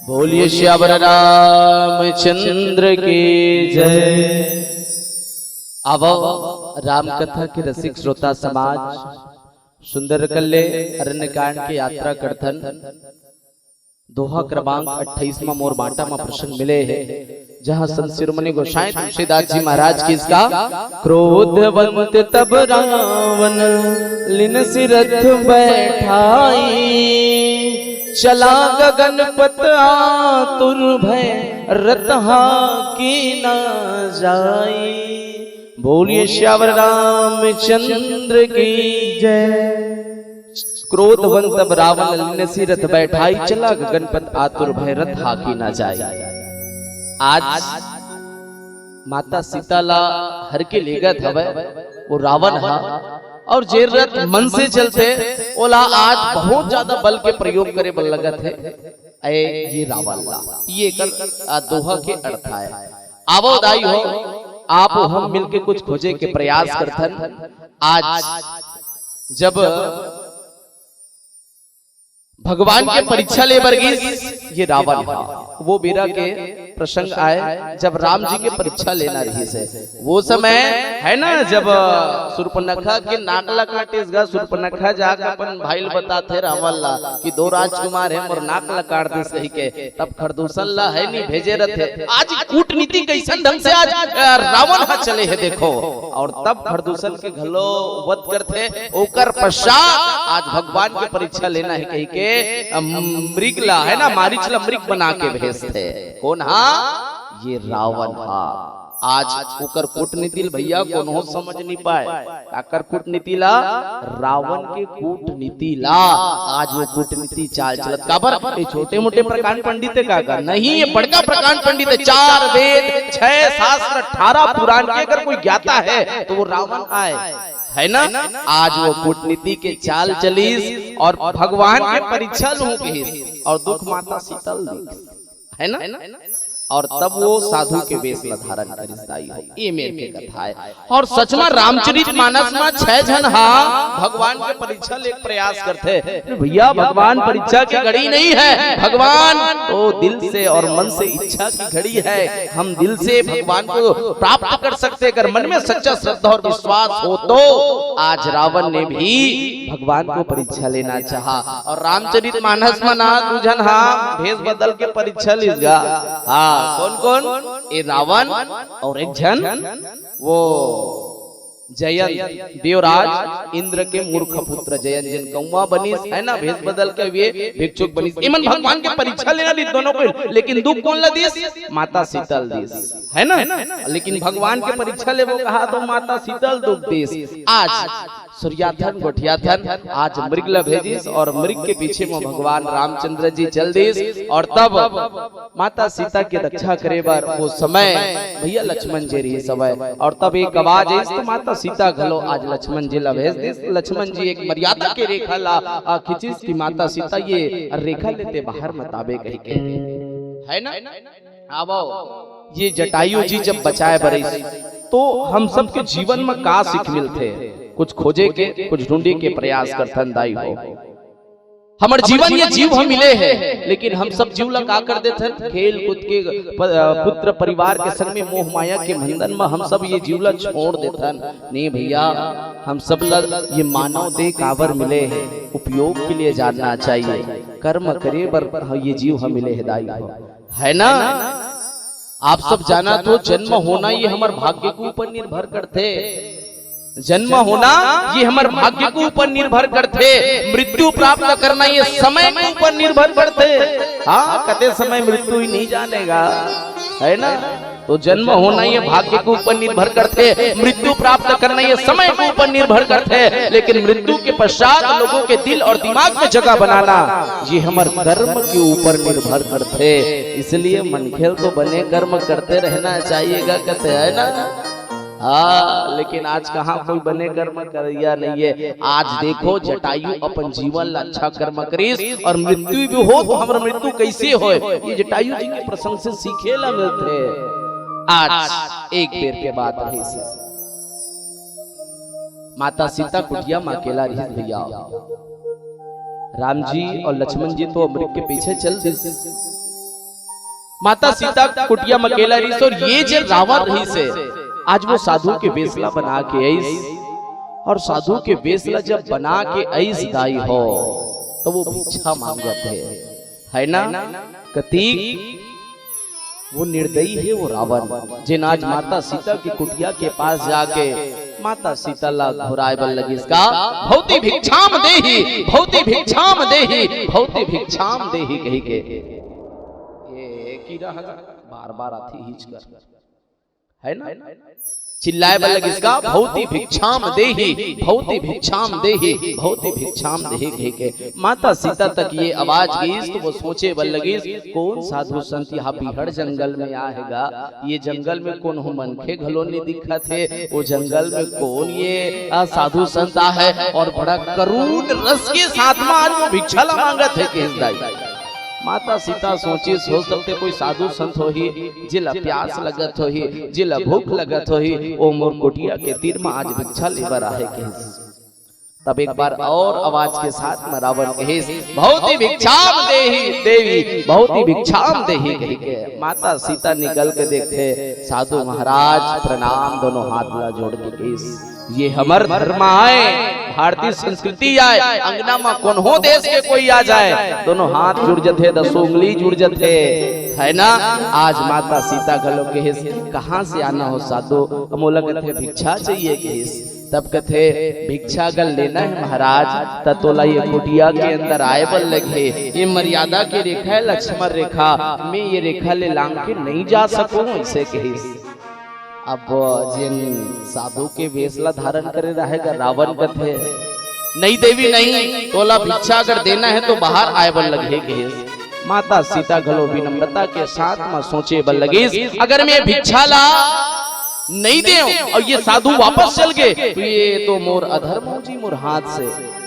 बोलिए श्यावर रामचंद्र की जय। अब राम कथा के रसिक श्रोता समाज सुंदर कल्ले अरण्य कांड की यात्रा करथन दोहा क्रमांक 28वां मोर बांटा में प्रसंग मिले हैं, जहां संत शिरोमणि गोसाई तुलसीदास जी महाराज की इसका क्रोधवंत तब रावण लिन सिरथ बैठाई, चला गगनपत आतुर भय रतहा की न जाई। बोलिए श्यावर रामचंद्र की जय। क्रोधवंत तब रावण लिन सिरथ बैठाई, चला गगनपत आतुर भय रतहा की न जाई। आज माता सीता ला हर के लेगत हवे वो रावण हा, और जे रथ मन से चलते ओला आज बहुत ज्यादा बल के प्रयोग करे बल लगत है। ये रावण ला ये कर दोहा के अर्थ है। आवो दाई हो आप हम मिलके कुछ खोजे के प्रयास करथन। आज जब भगवान के परीक्षा ले बरगीस ये रावण वो बेरा के प्रसंग आए जब राम जी के परीक्षा लेना रही से वो समय है ना, जब सुर्पनखा के नाकला काटेगा सूर्पनखा जाकर अपन भाई बताते रावण ला कि दो राजकुमार है और नाकला काट दे सही के, तब खरदूषण ला है नहीं भेजे रहते। आज कूटनीति कैसन ढंग से आज रावण हा चले है देखो, और तब खरदूषण के घलो वध करते ओकर पश्चात आज भगवान के परीक्षा लेना है कही के मृग ला है ना, मारीच ला मृग बना के भेजते। कौन हा? ये रावण हा। आज ओकर कूटनीति भैया कोनो समझ नहीं पाए, आकर कूटनीति ला रावण के कूटनीति ला आज वो कूटनीति चाल चलत काबर ये छोटे मोटे प्रकांड पंडित का कर नहीं, ये बड़का प्रकांड पंडित है। 4 वेद 6 शास्त्र 18 पुराण के अगर कोई ज्ञाता है तो वो रावण आए है ना। आज वो कूटनीति के चाल चलीस और भगवान के परीक्षा लू के और दुख माता शीतल है ना, और तब वो साधु के वेश ला धारण करिस। ये मेरे के कथा है। और सच में रामचरित मानस में 6 जन हा भगवान के परीक्षा ले प्रयास करते भैया। भगवान परीक्षा की घड़ी नहीं है, भगवान तो दिल से और मन से इच्छा की घड़ी है। हम दिल से भगवान को प्राप्त कर सकते, अगर मन में सच्चा श्रद्धा और विश्वास हो तो। आज रावण ने भी भगवान को परीक्षा लेना चाहा और रामचरित मानस में ना दूजन हा भेष बदल के परीक्षा लीगा। हाँ कौन कौन? ये रावण और एक जन वो जयंत देवराज इंद्र के मूर्ख पुत्र जयंत जन कौवा बनीस है ना, भेष बदल के वे भिक्षुक बनीस। इमन भगवान के परीक्षा लेना दी दोनों को, लेकिन दुख कौन ला दिस? माता शीतल दिस है ना। लेकिन भगवान के परीक्षा ले वो कहा तो माता शीतल दुख दिस। आज सूर्याथन गोठियाथन आज मृग ला भेजिस और मृग के पीछे में भगवान रामचंद्र जी चल दिस। और तब माता सीता की रक्षा करे बार वो समय भैया लक्ष्मण जी रही समय, और तब एक आवाज आई तो माता सीता घलो आज लक्ष्मण जी ला भेज दिस। लक्ष्मण जी एक मर्यादा के रेखा ला खिंचिस की माता सीता ये रेखा लेते बाहर मत आवे कह के है ना। आवो ये जटायु जी जब बचाए बरई तो हम सब के जीवन में का सीख मिलते, कुछ खोजे के कुछ ढूंढे के प्रयास करथन दाई हो। हमारे जीवन ये जीव हम मिले हैं, लेकिन हम सब जीव ला का कर देते खेल कूद के पुत्र परिवार के संग में मोह माया के बंधन में हम सब ये जीव ला छोड़ देथन। नहीं भैया, हम सब ला ये मानव देह कावर मिले हैं, उपयोग के लिए जानना चाहिए। कर्म करे बर ये जीव हम मिले है दाई हो है ना। आप सब जाना तो जन्म होना ये हमारे भाग्य के ऊपर निर्भर करते, जन्म होना ये हमारे भाग्य के ऊपर निर्भर करते, मृत्यु प्राप्त करना ये समय के ऊपर निर्भर करते। हाँ कते समय मृत्यु ही नहीं जानेगा है ना। तो जन्म होना ये भाग्य के ऊपर निर्भर करते, मृत्यु प्राप्त करना ये समय के ऊपर निर्भर करते, लेकिन मृत्यु के पश्चात लोगों के दिल और दिमाग में जगह बनाना ये हमारे कर्म के ऊपर निर्भर करते। इसलिए मन खेल तो बने कर्म करते रहना चाहिएगा कहते है ना। हाँ लेकिन आज कहाँ कोई बने कर्म करिया नहीं है। आज देखो जटायु अपन जीवन ला अच्छा कर्म करीस और मृत्यु भी हो तो हमारा मृत्यु कैसे हो, ये जटायु जी के प्रसंग से सीखे ला मिलते। आज एक बेर के बाद रही से माता सीता कुटिया में अकेला रही भैया। राम जी और लक्ष्मण जी तो मृग के पीछे चल दिस माता सीता कुटिया में अकेला रही और ये जो रावण रही से आज वो साधु के वेसला बना के ऐस, और साधु के वेसला जब बना के ऐस दाई हो तो वो भिक्षा मांगत है ना। कतीक वो निर्दयी है वो रावण, जिन आज माता सीता की कुटिया के पास जाके माता सीता ला घुराए बल लगी इसका भौति भिक्षाम देही, भौति भिक्षाम देही, भौति भिक्षाम देही कही के ये कीड़ा बार बार आती हिच कर है ना, चिल्लाए बल लगी इसका भौति भिक्षाम देही, भौति भिक्षाम देही, भौति भिक्षाम देही कही के माता सीता तक ये आवाज गई तो वो सोचे बल लगी कौन साधु संत यहाँ बिहड़ जंगल में आएगा, ये जंगल में कौन हो मनखे घलोने दिखत है, वो जंगल में कौन ये साधु संत है, और बड़ा करुण रस के साथ में आज वो भिक्षा ला मांगत है केसदाई। माता सीता सोची सोच सकते कोई साधु संत हो ही जिला प्यास लगत हो ही जिला भूख लगत हो ही ओ मोर कुटिया के तीर में आज भिक्षा लेबर आहे के। तब एक बार और आवाज के साथ में रावण कहे भौति भिक्षाम देही देवी, भौति भिक्षाम देही कही के माता सीता निकल के देखते साधु महाराज प्रणाम दोनों हाथ ला जोड़ के कही ये हमर धर्म आए, भारतीय संस्कृति आए, अंगना में कौन हो देश के कोई आ जाए दोनों हाथ जुड़ जते, 10 उंगली जुड़ जते है ना। आज माता सीता गलो के कहाँ से आना हो साधु, मोला कहते भिक्षा चाहिए के, तब कहते भिक्षा अगर लेना है महाराज ततोला ये कुटिया के अंदर आए बल लगे, ये मर्यादा की रेखा है लक्ष्मण रेखा, मैं ये रेखा ले लांग के नहीं जा सकूं ऐसे कही। अब जिन साधु के वेसला धारण करे रहेगा रावण कथे नहीं देवी नहीं, तोला भिक्षा अगर देना है तो बाहर आए बल लगे के। माता सीता गलो विनम्रता के साथ में सोचे बल लगे अगर मैं भिक्षा ला नहीं दे और ये साधु वापस चल गए तो ये तो मोर अधर्म हो जी मोर हाथ से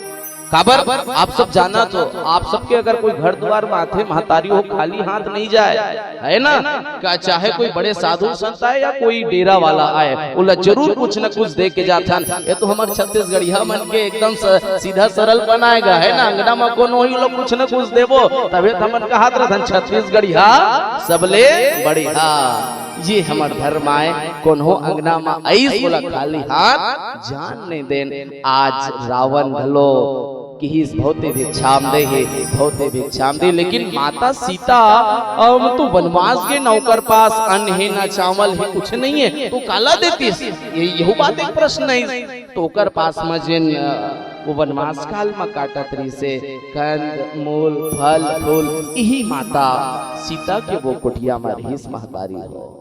काबर। आप सब जाना तो आप सबके अगर कोई घर द्वार माथे महतारी हो खाली हाथ नहीं जाए है ना, क्या चाहे कोई बड़े साधु संत आए या कोई डेरा वाला आए उला जरूर कुछ न कुछ दे के जाता। ये तो हमारे छत्तीसगढ़िया मन के एकदम सीधा सरल बनाएगा है ना, अंगना में कौन वही लोग कुछ न कुछ देवो तबे हमन का हाथ रखन छत्तीसगढ़िया सबले बढ़िया। ये हमार धर्म आए कौन हो अंगना में ऐस बोला खाली हाथ जान नहीं देन। आज रावण भलो कि भौति भिक्षाम देहि, भौति भिक्षाम दे, लेकिन माता सीता तो वनवास के नौकर पास अन्न है ना चावल है कुछ नहीं है तो काला देती यही बात एक प्रश्न नहीं तो कर पास में जिन वो वनवास काल में काटत रही से कंद मूल फल फूल यही माता सीता के वो कुटिया में रहीस महतारी हो।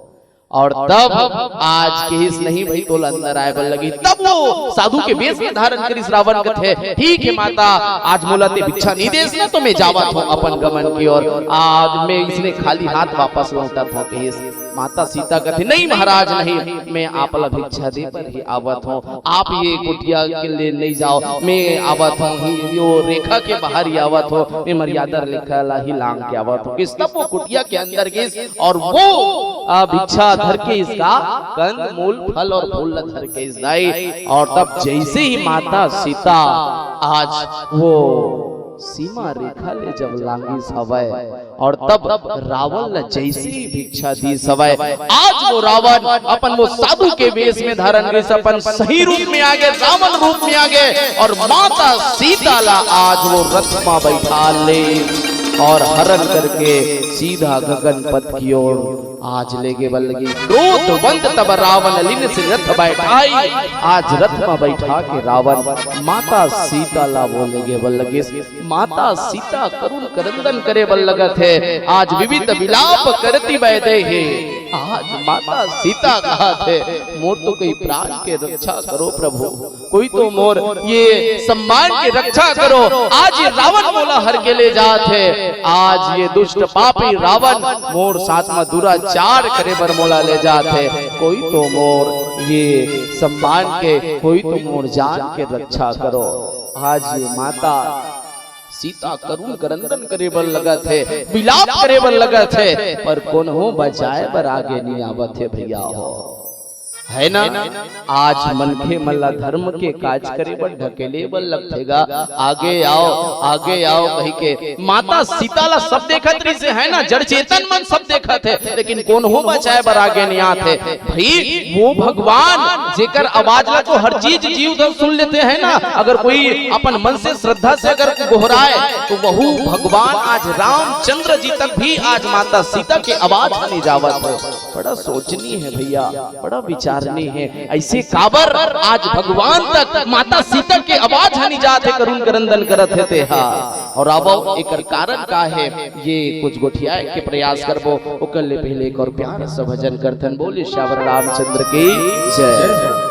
और तब आज केस नहीं भाई तो अंदर आए बल लगी, तब वो साधु के वेश में धारण करी रावण कथे ठीक है माता आज मोला ते भिक्षा नहीं देस ना तो मैं जावत हूँ अपन गमन की ओर, आज मैं इसने खाली हाथ वापस लौटत हूँ। केस माता सीता कथे नहीं महाराज नहीं, मैं आपला भिक्षा दे पर ही आवत हूँ, आप ये कुटिया के लिए नहीं जाओ, मैं आवत हूँ यो रेखा के बाहर ही आवत हूँ, मैं मर्यादा रेखा ला ही लांग के आवत हूँ। किस तब वो कुटिया के अंदर गई और वो भिक्षा धर के इसका कंद मूल फल और फूल धर के इस दाई। और तब जैसे ही माता सीता आज वो सीमा रेखा ले जब लांगी सवय और तब रावण जैसे ही भिक्षा दी सवय, आज वो रावण अपन वो साधु के वेश में धारण कर अपन सही रूप में आ गए, रावण रूप में आ गए और माता सीता ला आज वो रथ में बैठा ले और हरण करके सीधा गगन पथ की ओर आज लेके बल लगी। क्रोधवंत तब रावण लिन से रथ बैठाई, आज रथ में बैठा के रावण माता सीता ला बोलेगे बल लगे। माता सीता करुण करंदन करे बल लगत है, आज विविध विलाप करती बैठे है। आज माता सीता कहा थे मोर तो कोई प्राण के रक्षा करो प्रभु, कोई तो मोर ये सम्मान की रक्षा करो। आज ये रावण मोला हर के ले जाते, आज ये दुष्ट पापी रावण मोर साथ में दुराचार करे बर मोला ले जाते, कोई तो मोर ये सम्मान के कोई तो मोर जान के रक्षा करो। आज ये माता सीता करुण करंदन करे बर लगा थे, विलाप करे बर लगा थे, पर कौन हो बचाए बर आगे नहीं आवत है भैया हो। है ना। आज मनखे मल्ला धर्म के काज करे बड़ ढकेले बल लगेगा, आगे आओ कही के माता सीता ला सब देखत रही से, है ना, जड़ चेतन मन सब देखत है, लेकिन कौन हो बचाए बर आगे नहीं आते भाई। वो भगवान जेकर आवाज ला तो हर चीज जीव तो सुन लेते हैं ना, अगर कोई अपन मन से श्रद्धा से अगर गोहराए तो वह भगवान आज रामचंद्र जी तक भी आज माता सीता के आवाज नहीं जावत है। बड़ा सोचनी है भैया, बड़ा विचारनी है, ऐसे काबर आज भगवान तक माता सीता के आवाज हनी जाते करुण करंदन करत है ते हा। और अब एक कारण का है ये कुछ गोठिया के प्रयास करबो, ओकर ले पहले एक और प्यार से भजन करथन। बोले श्यावर रामचंद्र की जय।